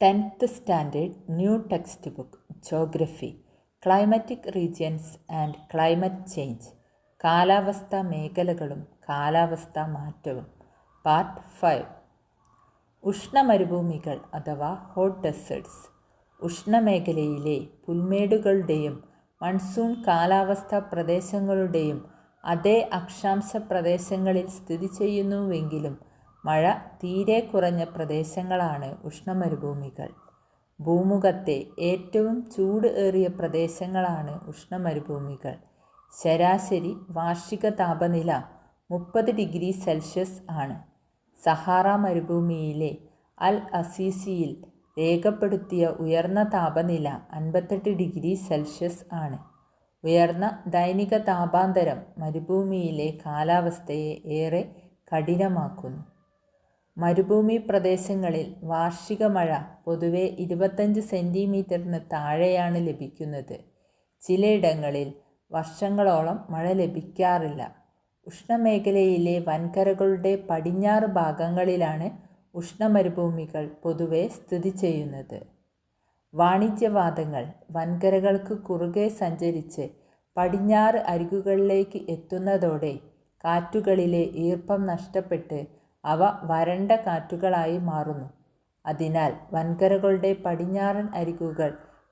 10th Standard New Textbook Geography Climatic Regions and Climate Change കാലാവസ്ഥാ മേഖലകളും കാലാവസ്ഥാ മാറ്റവും പാർട്ട് 5 ഉഷ്ണമരുഭൂമികൾ അഥവാ ഹോട്ട് ഡെസേർട്സ് ഉഷ്ണമേഖലയിലെ പുൽമേടുകളുടെയും മൺസൂൺ കാലാവസ്ഥാ പ്രദേശങ്ങളുടെയും അതേ അക്ഷാംശ പ്രദേശങ്ങളിൽ സ്ഥിതി ചെയ്യുന്നുവെങ്കിലും മഴ തീരെ കുറഞ്ഞ പ്രദേശങ്ങളാണ് ഉഷ്ണമരുഭൂമികൾ. ഭൂമുഖത്തെ ഏറ്റവും ചൂട് ഏറിയ പ്രദേശങ്ങളാണ് ഉഷ്ണമരുഭൂമികൾ. ശരാശരി വാർഷിക താപനില 30 ഡിഗ്രി സെൽഷ്യസ് ആണ്. സഹാറ മരുഭൂമിയിലെ അൽ അസീസിയിൽ രേഖപ്പെടുത്തിയ ഉയർന്ന താപനില 58 ഡിഗ്രി സെൽഷ്യസ് ആണ്. ഉയർന്ന ദൈനിക താപാന്തരം മരുഭൂമിയിലെ കാലാവസ്ഥയെ ഏറെ കഠിനമാക്കുന്നു. മരുഭൂമി പ്രദേശങ്ങളിൽ വാർഷിക മഴ പൊതുവെ 25 സെൻറ്റിമീറ്ററിന് താഴെയാണ് ലഭിക്കുന്നത്. ചിലയിടങ്ങളിൽ വർഷങ്ങളോളം മഴ ലഭിക്കാറില്ല. ഉഷ്ണമേഖലയിലെ വൻകരകളുടെ പടിഞ്ഞാറ് ഭാഗങ്ങളിലാണ് ഉഷ്ണമരുഭൂമികൾ പൊതുവെ സ്ഥിതി ചെയ്യുന്നത്. വാണിജ്യവാതങ്ങൾ വൻകരകൾക്ക് കുറുകെ സഞ്ചരിച്ച് പടിഞ്ഞാറ് അരികുകളിലേക്ക് എത്തുന്നതോടെ കാറ്റുകളിലെ ഈർപ്പം നഷ്ടപ്പെട്ട് അവ വരണ്ട കാറ്റുകളായി മാറുന്നു. അതിനാൽ വൻകരകളുടെ പടിഞ്ഞാറൻ അരികുകൾ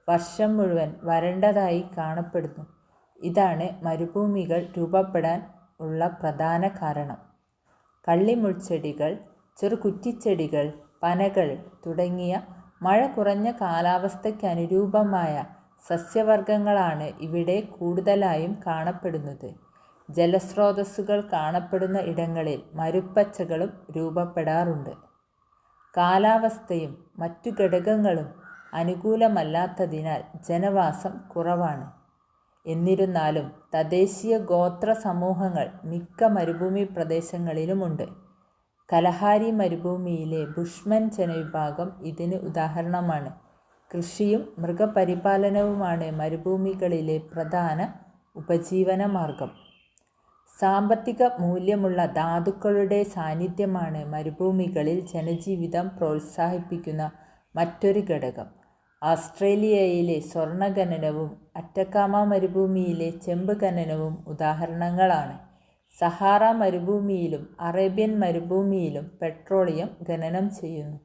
വർഷം മുഴുവൻ വരണ്ടതായി കാണപ്പെടുന്നു. ഇതാണ് മരുഭൂമികൾ രൂപപ്പെടാൻ ഉള്ള പ്രധാന കാരണം. കള്ളിമുൾച്ചെടികൾ, ചെറുകുറ്റിച്ചെടികൾ, പനകൾ തുടങ്ങിയ മഴ കുറഞ്ഞ കാലാവസ്ഥയ്ക്കനുരൂപമായ സസ്യവർഗങ്ങളാണ് ഇവിടെ കൂടുതലായും കാണപ്പെടുന്നത്. ജലസ്രോതസ്സുകൾ കാണപ്പെടുന്ന ഇടങ്ങളിൽ മരുപ്പച്ചകളും രൂപപ്പെടാറുണ്ട്. കാലാവസ്ഥയും മറ്റു ഘടകങ്ങളും അനുകൂലമല്ലാത്തതിനാൽ ജനവാസം കുറവാണ്. എന്നിരുന്നാലും തദ്ദേശീയ ഗോത്ര സമൂഹങ്ങൾ മിക്ക മരുഭൂമി പ്രദേശങ്ങളിലുമുണ്ട്. കലഹാരി മരുഭൂമിയിലെ ബുഷ്മൻ ജനവിഭാഗം ഇതിന് ഉദാഹരണമാണ്. കൃഷിയും മൃഗപരിപാലനവുമാണ് മരുഭൂമികളിലെ പ്രധാന ഉപജീവന മാർഗം. സാമ്പത്തിക മൂല്യമുള്ള ധാതുക്കളുടെ സാന്നിധ്യമാണ് മരുഭൂമികളിൽ ജനജീവിതം പ്രോത്സാഹിപ്പിക്കുന്ന മറ്റൊരു ഘടകം. ഓസ്ട്രേലിയയിലെ സ്വർണ്ണ ഖനനവും അറ്റക്കാമ മരുഭൂമിയിലെ ചെമ്പ് ഖനനവും ഉദാഹരണങ്ങളാണ്. സഹാറ മരുഭൂമിയിലും അറേബ്യൻ മരുഭൂമിയിലും പെട്രോളിയം ഖനനം ചെയ്യുന്നു.